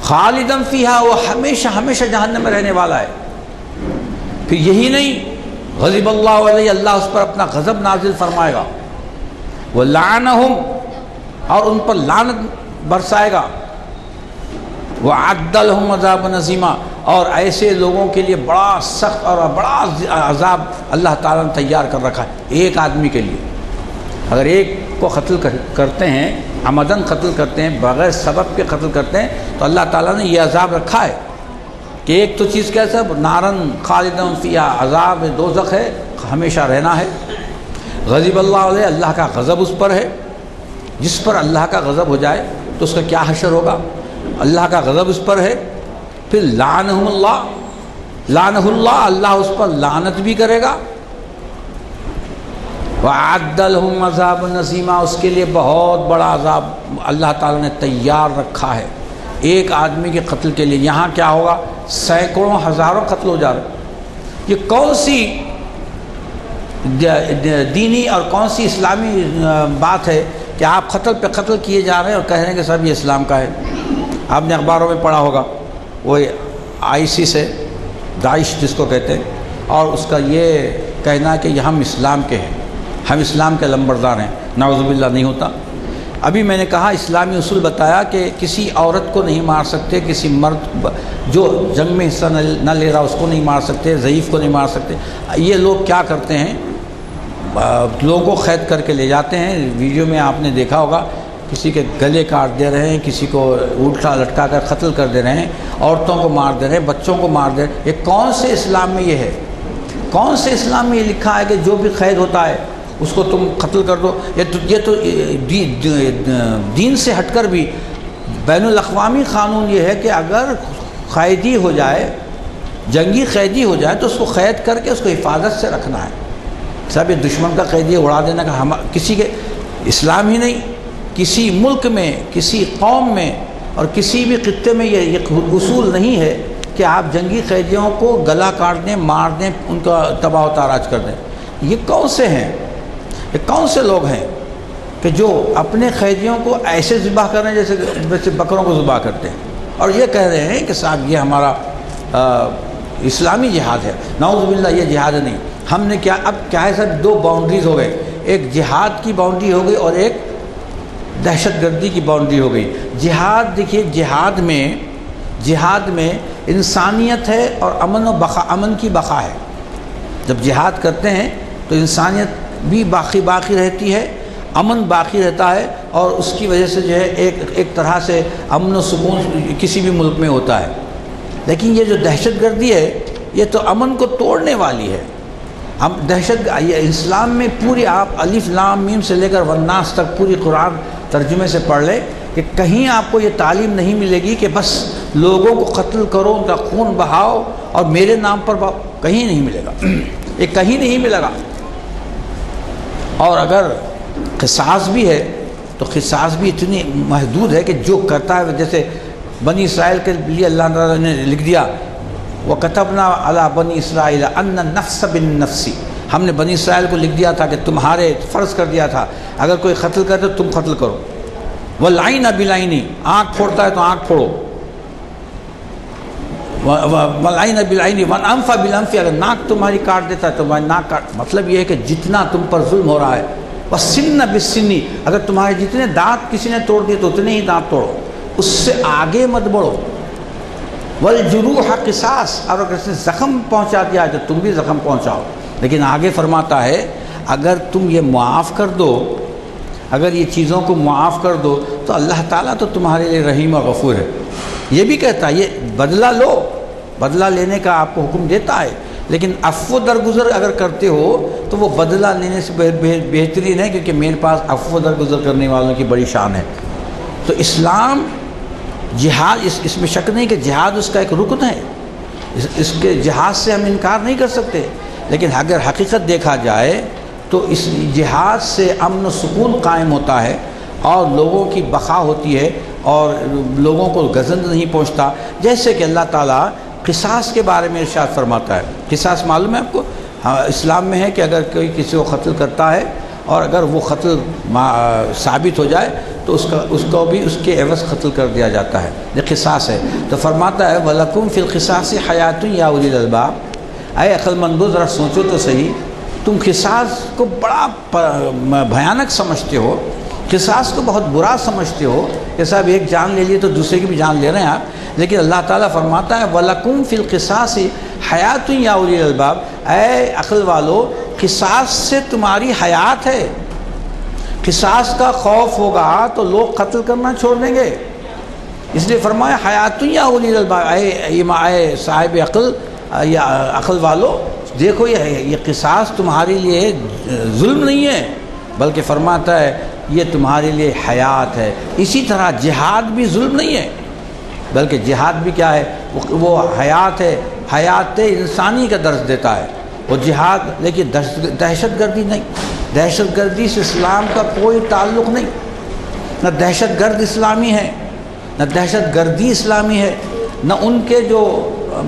خالداً فیہا، وہ ہمیشہ ہمیشہ جہنم میں رہنے والا ہے۔ پھر یہی نہیں، غضب اللہ علیہ، اللہ اس پر اپنا غضب نازل فرمائے گا، وَلَعَنَهُمْ، اور ان پر لعنت برسائے گا، وَعَدَّ لَهُمْ عَذَابًا عَظِيمًا، اور ایسے لوگوں کے لیے بڑا سخت اور بڑا عذاب اللہ تعالیٰ نے تیار کر رکھا ہے ایک آدمی کے لیے۔ اگر ایک کو قتل کرتے ہیں، عمدن قتل کرتے ہیں، بغیر سبب کے قتل کرتے ہیں، تو اللہ تعالیٰ نے یہ عذاب رکھا ہے کہ ایک تو چیز کیسا، نارن خالدن فیہا، عذاب دوزخ ہے، ہمیشہ رہنا ہے۔ غضب اللہ علیہ، اللہ کا غضب اس پر ہے۔ جس پر اللہ کا غضب ہو جائے تو اس کا کیا حشر ہوگا، اللہ کا غضب اس پر ہے۔ پھر لعنہ اللہ، اللہ اس پر لعنت بھی کرے گا، وَأَعَدَّ لَهُمْ عَذَابًا عَظِيمًا، اس کے لیے بہت بڑا عذاب اللہ تعالیٰ نے تیار رکھا ہے ایک آدمی کے قتل کے لیے۔ یہاں کیا ہوگا، سینکڑوں ہزاروں قتل ہو جا رہے۔ یہ کون سی دینی اور کون سی اسلامی بات ہے کہ آپ قتل پہ قتل کیے جا رہے ہیں اور کہہ رہے ہیں کہ صاحب یہ اسلام کا ہے۔ آپ نے اخباروں میں پڑھا ہوگا وہ ISIS ہے، داعش جس کو کہتے ہیں، اور اس کا یہ کہنا ہے کہ ہم اسلام کے ہیں، ہم اسلام کے لمبردار ہیں۔ نعوذ باللہ، نہیں ہوتا۔ ابھی میں نے کہا اسلامی اصول بتایا کہ کسی عورت کو نہیں مار سکتے، کسی مرد جو جنگ میں حصہ نہ لے رہا اس کو نہیں مار سکتے، ضعیف کو نہیں مار سکتے۔ یہ لوگ کیا کرتے ہیں، لوگوں کو قید کر کے لے جاتے ہیں۔ ویڈیو میں آپ نے دیکھا ہوگا، کسی کے گلے کاٹ دے رہے ہیں، کسی کو الٹا لٹکا کر قتل کر دے رہے ہیں، عورتوں کو مار دے رہے ہیں، بچوں کو مار دے رہے ہیں۔ یہ کون سے اسلام میں یہ ہے، کون سے اسلام میں یہ لکھا ہے کہ جو بھی قید ہوتا ہے اس کو تم قتل کر دو؟ یہ تو دین سے ہٹ کر بھی بین الاقوامی قانون یہ ہے کہ اگر قیدی ہو جائے، جنگی قیدی ہو جائے، تو اس کو قید کر کے اس کو حفاظت سے رکھنا ہے۔ صاحب یہ دشمن کا قیدی اڑا دینا کا کسی کے اسلام ہی نہیں کسی ملک میں، کسی قوم میں اور کسی بھی خطے میں یہ اصول نہیں ہے کہ آپ جنگی قیدیوں کو گلا کاٹ دیں، مار دیں، ان کا تباہ و تاراج کر دیں۔ یہ کون سے ہیں؟ یہ کون سے لوگ ہیں کہ جو اپنے قیدیوں کو ایسے ذبح کر رہے ہیں جیسے بکروں کو ذبح کرتے ہیں، اور یہ کہہ رہے ہیں کہ صاحب یہ ہمارا اسلامی جہاد ہے؟ نعوذ باللہ، یہ جہاد نہیں۔ ہم نے کیا اب کیا ہے سر، دو باؤنڈریز ہو گئے، ایک جہاد کی باؤنڈری ہو گئی اور ایک دہشت گردی کی باؤنڈری ہو گئی۔ جہاد دیکھیے، جہاد میں انسانیت ہے اور امن کی بقا ہے۔ جب جہاد کرتے ہیں تو انسانیت بھی باقی رہتی ہے، امن باقی رہتا ہے، اور اس کی وجہ سے جو ہے ایک طرح سے امن و سکون کسی بھی ملک میں ہوتا ہے۔ لیکن یہ جو دہشت گردی ہے یہ تو امن کو توڑنے والی ہے۔ ہم یہ اسلام میں پوری آپ الف لام میم سے لے کر والناس تک پوری قرآن ترجمے سے پڑھ لیں کہ کہیں آپ کو یہ تعلیم نہیں ملے گی کہ بس لوگوں کو قتل کرو، ان کا خون بہاؤ اور میرے نام پر کہیں نہیں ملے گا، یہ کہیں نہیں ملے گا۔ اور اگر قصاص بھی ہے تو قصاص بھی اتنی محدود ہے کہ جو کرتا ہے، جیسے بنی اسرائیل کے لیے اللہ تعالیٰ نے لکھ دیا وَكَتَبْنَا عَلَىٰ بَنِي إِسْرَائِيلَ أَنَّ النَّفْسَ بِالنَّفْسِ، ہم نے بنی اسرائیل کو لکھ دیا تھا کہ تمہارے فرض کر دیا تھا اگر کوئی قتل کرے تو تم قتل کرو، وَالْعَيْنَ بِالْعَيْنِ، آنکھ پھوڑتا ہے تو آنکھ پھوڑو، وَالْعَيْنَ بِالْعَيْنِ وَالْأَنْفَ بِالْأَنْفِ، اگر ناک تمہاری کاٹ دیتا ہے تو تمہاری ناک کاٹ۔ مطلب یہ ہے کہ جتنا تم پر ظلم ہو رہا ہے، وَالسِّنَّ بِالسِّنِّ، اگر تمہارے جتنے دانت کسی نے توڑ دیے تو اتنے ہی دانت توڑو، اس سے آگے مت بڑھو۔ وَالْجُرُوحَ قِصَاص، اور اگر کسی نے زخم پہنچا دیا ہے تو تم بھی زخم پہنچاؤ۔ لیکن آگے فرماتا ہے اگر تم یہ معاف کر دو، اگر یہ چیزوں کو معاف کر دو تو اللہ تعالیٰ تو تمہارے لیے رحیم اور غفور ہے۔ یہ بھی کہتا ہے یہ بدلہ لو، بدلہ لینے کا آپ کو حکم دیتا ہے، لیکن عفو درگزر اگر کرتے ہو تو وہ بدلہ لینے سے بہترین ہے، کیونکہ میرے پاس عفو درگزر کرنے والوں کی بڑی شان ہے۔ تو اسلام جہاد، اس میں شک نہیں کہ جہاد اس کا ایک رکن ہے، اس کے جہاد سے ہم انکار نہیں کر سکتے، لیکن اگر حقیقت دیکھا جائے تو اس جہاد سے امن و سکون قائم ہوتا ہے اور لوگوں کی بقا ہوتی ہے اور لوگوں کو غضب نہیں پہنچتا۔ جیسے کہ اللہ تعالیٰ قصاص کے بارے میں ارشاد فرماتا ہے۔ قصاص معلوم ہے آپ کو؟ اسلام میں ہے کہ اگر کوئی کسی کو قتل کرتا ہے اور اگر وہ قتل ثابت ہو جائے تو اس کو بھی اس کے عوض قتل کر دیا جاتا ہے، یہ قصاص ہے۔ تو فرماتا ہے وَلَكُمْ فِي الْقِصَاصِ حَيَاتٌ يَا أُولِي الْأَلْبَابِ، اے عقل مندو ذرا سوچو تو صحیح، تم قصاص کو بڑا بھیانک سمجھتے ہو، قصاص کو بہت برا سمجھتے ہو کہ صاحب ایک جان لے لیے تو دوسرے کی بھی جان لے رہے ہیں آپ، لیکن اللہ تعالیٰ فرماتا ہے وَلَكُمْ فِي الْقِصَاصِ حَيَاتٌ يَا أُولِي الْأَلْبَابِ، اے عقل والو قصاص سے تمہاری حیات ہے۔ قصاص کا خوف ہوگا تو لوگ قتل کرنا چھوڑ دیں گے، اس لیے فرمایا حیات یا اولی الالباب، اے صاحب عقل یا عقل والو دیکھو یہ قصاص تمہارے لیے ظلم نہیں ہے بلکہ فرماتا ہے یہ تمہارے لیے حیات ہے۔ اسی طرح جہاد بھی ظلم نہیں ہے بلکہ جہاد بھی کیا ہے، وہ حیات ہے، حیات انسانی کا درس دیتا ہے وہ جہاد۔ لیکن دہشت گردی نہیں، دہشت گردی سے اسلام کا کوئی تعلق نہیں، نہ دہشت گرد اسلامی ہے نہ دہشت گردی اسلامی ہے، نہ ان کے جو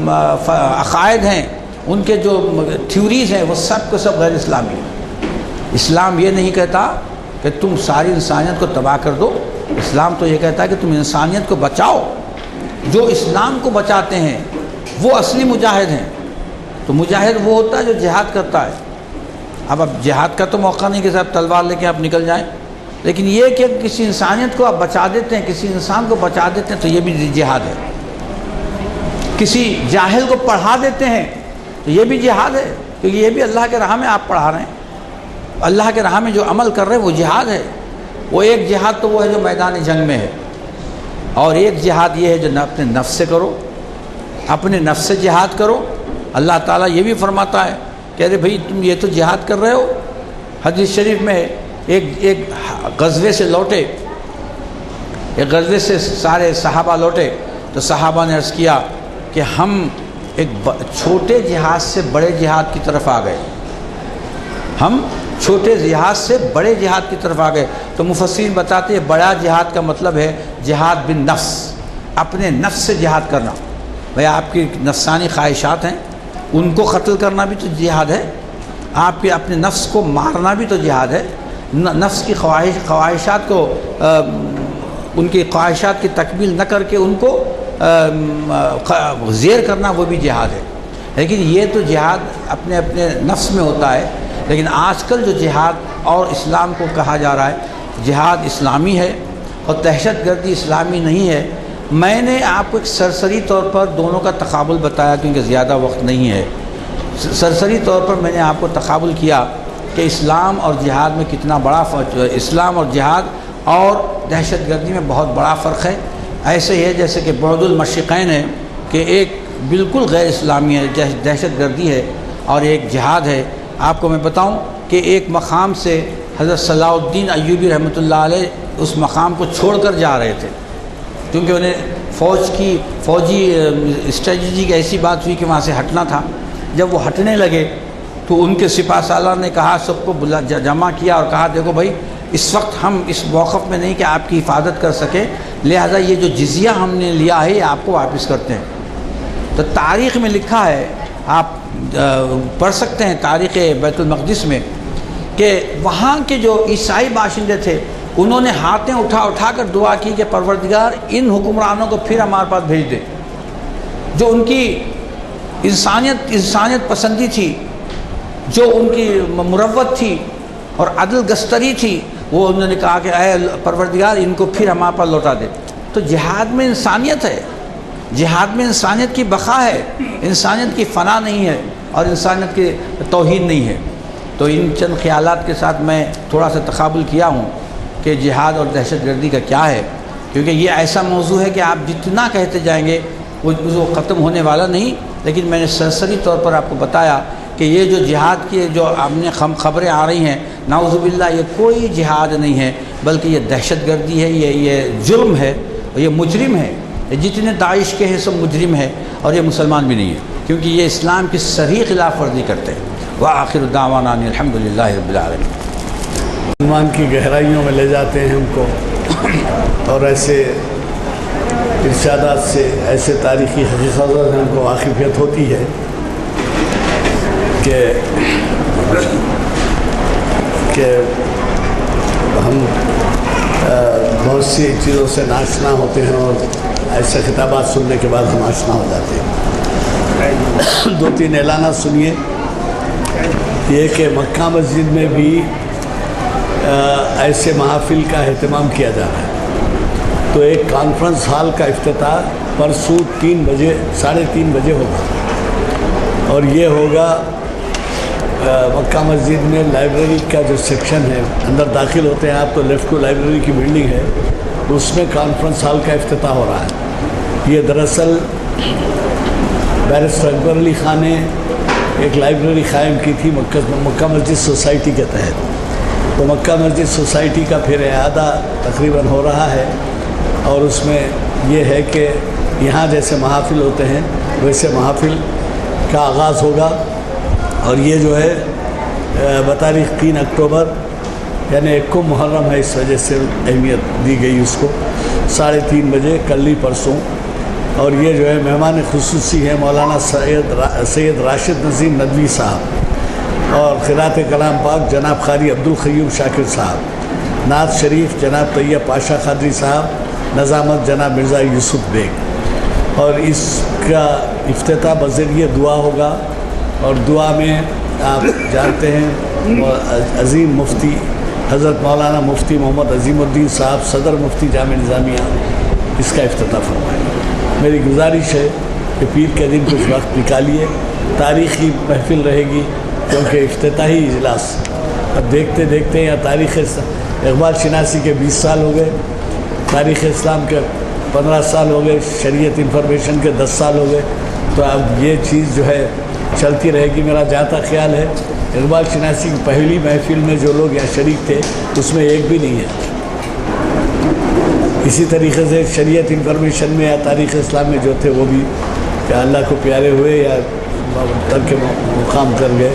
عقائد ہیں، ان کے جو تھیوریز ہیں وہ سب کو سب غیر اسلامی ہیں۔ اسلام یہ نہیں کہتا کہ تم ساری انسانیت کو تباہ کر دو، اسلام تو یہ کہتا ہے کہ تم انسانیت کو بچاؤ۔ جو اسلام کو بچاتے ہیں وہ اصلی مجاہد ہیں۔ تو مجاہد وہ ہوتا ہے جو جہاد کرتا ہے۔ اب جہاد کا تو موقع نہیں کہ صاحب تلوار لے کے آپ نکل جائیں، لیکن یہ کہ کسی انسانیت کو آپ بچا دیتے ہیں، کسی انسان کو بچا دیتے ہیں تو یہ بھی جہاد ہے۔ کسی جاہل کو پڑھا دیتے ہیں تو یہ بھی جہاد ہے، کیونکہ یہ بھی اللہ کے راہ میں آپ پڑھا رہے ہیں، اللہ کے راہ میں جو عمل کر رہے ہیں وہ جہاد ہے۔ وہ ایک جہاد تو وہ ہے جو میدان جنگ میں ہے، اور ایک جہاد یہ ہے جو اپنے نفس سے کرو، اپنے نفس سے جہاد کرو۔ اللہ تعالیٰ یہ بھی فرماتا ہے کہ ارے بھائی تم یہ تو جہاد کر رہے ہو۔ حدیث شریف میں ایک غزوے سے لوٹے، ایک غزوے سے سارے صحابہ لوٹے تو صحابہ نے عرض کیا کہ ہم ایک چھوٹے جہاد سے بڑے جہاد کی طرف آ گئے، ہم چھوٹے جہاد سے بڑے جہاد کی طرف آ گئے۔ تو مفسرین بتاتے ہیں بڑا جہاد کا مطلب ہے جہاد بالنفس، اپنے نفس سے جہاد کرنا۔ بھئی آپ کی نفسانی خواہشات ہیں، ان کو قتل کرنا بھی تو جہاد ہے، آپ کے اپنے نفس کو مارنا بھی تو جہاد ہے، نفس کی خواہشات کو ان کی خواہشات کی تکمیل نہ کر کے ان کو زیر کرنا وہ بھی جہاد ہے۔ لیکن یہ تو جہاد اپنے اپنے نفس میں ہوتا ہے۔ لیکن آج کل جو جہاد اور اسلام کو کہا جا رہا ہے جہاد اسلامی ہے اور دہشت گردی اسلامی نہیں ہے۔ میں نے آپ کو ایک سرسری طور پر دونوں کا تقابل بتایا کیونکہ زیادہ وقت نہیں ہے۔ سرسری طور پر میں نے آپ کو تقابل کیا کہ اسلام اور جہاد میں کتنا بڑا اسلام اور جہاد اور دہشت گردی میں بہت بڑا فرق ہے۔ ایسے ہی ہے جیسے کہ بعد المشرقین ہے کہ ایک بالکل غیر اسلامی ہے، دہشت گردی ہے، اور ایک جہاد ہے۔ آپ کو میں بتاؤں کہ ایک مقام سے حضرت صلاح الدین ایوبی رحمۃ اللہ علیہ اس مقام کو چھوڑ کر جا رہے تھے کیونکہ انہیں فوجی اسٹریٹجی کی ایسی بات ہوئی کہ وہاں سے ہٹنا تھا۔ جب وہ ہٹنے لگے تو ان کے سپاہ سالار نے کہا، سب کو جمع کیا اور کہا دیکھو بھائی اس وقت ہم اس موقف میں نہیں کہ آپ کی حفاظت کر سکیں، لہذا یہ جو جزیہ ہم نے لیا ہے یہ آپ کو واپس کرتے ہیں۔ تو تاریخ میں لکھا ہے، آپ پڑھ سکتے ہیں تاریخ بیت المقدس میں، کہ وہاں کے جو عیسائی باشندے تھے انہوں نے ہاتھیں اٹھا کر دعا کی کہ پروردگار ان حکمرانوں کو پھر ہمارے پاس بھیج دے، جو ان کی انسانیت پسندی تھی، جو ان کی مروت تھی اور عدل گستری تھی، وہ انہوں نے کہا کہ اے پروردگار ان کو پھر ہمارے پاس لوٹا دے۔ تو جہاد میں انسانیت ہے، جہاد میں انسانیت کی بقا ہے، انسانیت کی فنا نہیں ہے اور انسانیت کی توہین نہیں ہے۔ تو ان چند خیالات کے ساتھ میں تھوڑا سا تقابل کیا ہوں کہ جہاد اور دہشت گردی کا کیا ہے، کیونکہ یہ ایسا موضوع ہے کہ آپ جتنا کہتے جائیں گے وہ ختم ہونے والا نہیں۔ لیکن میں نے سرسری طور پر آپ کو بتایا کہ یہ جو جہاد کی جو آپ نے خبریں آ رہی ہیں، نعوذ باللہ یہ کوئی جہاد نہیں ہے، بلکہ یہ دہشت گردی ہے، یہ جرم ہے، یہ مجرم ہے۔ جتنے داعش کے ہیں سب مجرم ہے اور یہ مسلمان بھی نہیں ہے، کیونکہ یہ اسلام کی صریح خلاف ورزی کرتے ہیں۔ وآخر دعوانا ان الحمدللہ رب العالمین۔ ایمان کی گہرائیوں میں لے جاتے ہیں ہم کو، اور ایسے ارشادات سے، ایسے تاریخی حقیقت سے ہم کو واقفیت ہوتی ہے کہ ہم بہت سی چیزوں سے ناشنا ہوتے ہیں اور ایسے خطابات سننے کے بعد ہم آشنا ہو جاتے ہیں۔ 2-3 اعلانات سنیے۔ یہ کہ مکہ مسجد میں بھی ایسے محافل کا اہتمام کیا جا رہا ہے۔ تو ایک کانفرنس ہال کا افتتاح پرسوں 3 بجے 3:30 بجے ہوگا، اور یہ ہوگا مکہ مسجد میں لائبریری کا جو سیکشن ہے، اندر داخل ہوتے ہیں آپ تو لیفٹ کو لائبریری کی بلڈنگ ہے، اس میں کانفرنس ہال کا افتتاح ہو رہا ہے۔ یہ دراصل بیرسٹر اکبر علی خان نے ایک لائبریری قائم کی تھی مکہ مسجد سوسائٹی کے تحت، تو مکہ مسجد سوسائٹی کا پھر اعادہ تقریباً ہو رہا ہے، اور اس میں یہ ہے کہ یہاں جیسے محافل ہوتے ہیں ویسے محافل کا آغاز ہوگا، اور یہ جو ہے بتاریخ 3 اکتوبر یعنی 1 محرم ہے، اس وجہ سے اہمیت دی گئی اس کو، 3:30 بجے کل ہی پرسوں۔ اور یہ جو ہے مہمان خصوصی ہے مولانا سید راشد نظیم ندوی صاحب، اور قرأت کلام پاک جناب قاری عبدالقیوم شاکر صاحب، نعت شریف جناب طیب پاشا قادری صاحب، نظامت جناب مرزا یوسف بیگ، اور اس کا افتتاح بذریعہ دعا ہوگا۔ اور دعا میں آپ جانتے ہیں عظیم مفتی حضرت مولانا مفتی محمد عظیم الدین صاحب صدر مفتی جامعہ نظامیہ اس کا افتتاح فرمائیں۔ میری گزارش ہے کہ پیر کے دن کچھ وقت نکالیے، تاریخی محفل رہے گی کیونکہ افتتاحی اجلاس، اب دیکھتے دیکھتے یا تاریخ اقبال شناسی کے 20 سال ہو گئے، تاریخ اسلام کے 15 سال ہو گئے، شریعت انفارمیشن کے 10 سال ہو گئے، تو اب یہ چیز جو ہے چلتی رہے گی۔ میرا جاتا خیال ہے اقبال شناسی کی پہلی محفل میں جو لوگ یہاں شریک تھے اس میں ایک بھی نہیں ہے۔ اسی طریقے سے شریعت انفارمیشن میں یا تاریخ اسلام میں جو تھے وہ بھی کہ اللہ کو پیارے ہوئے یا ترک مقام کر گئے۔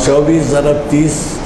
24 × 30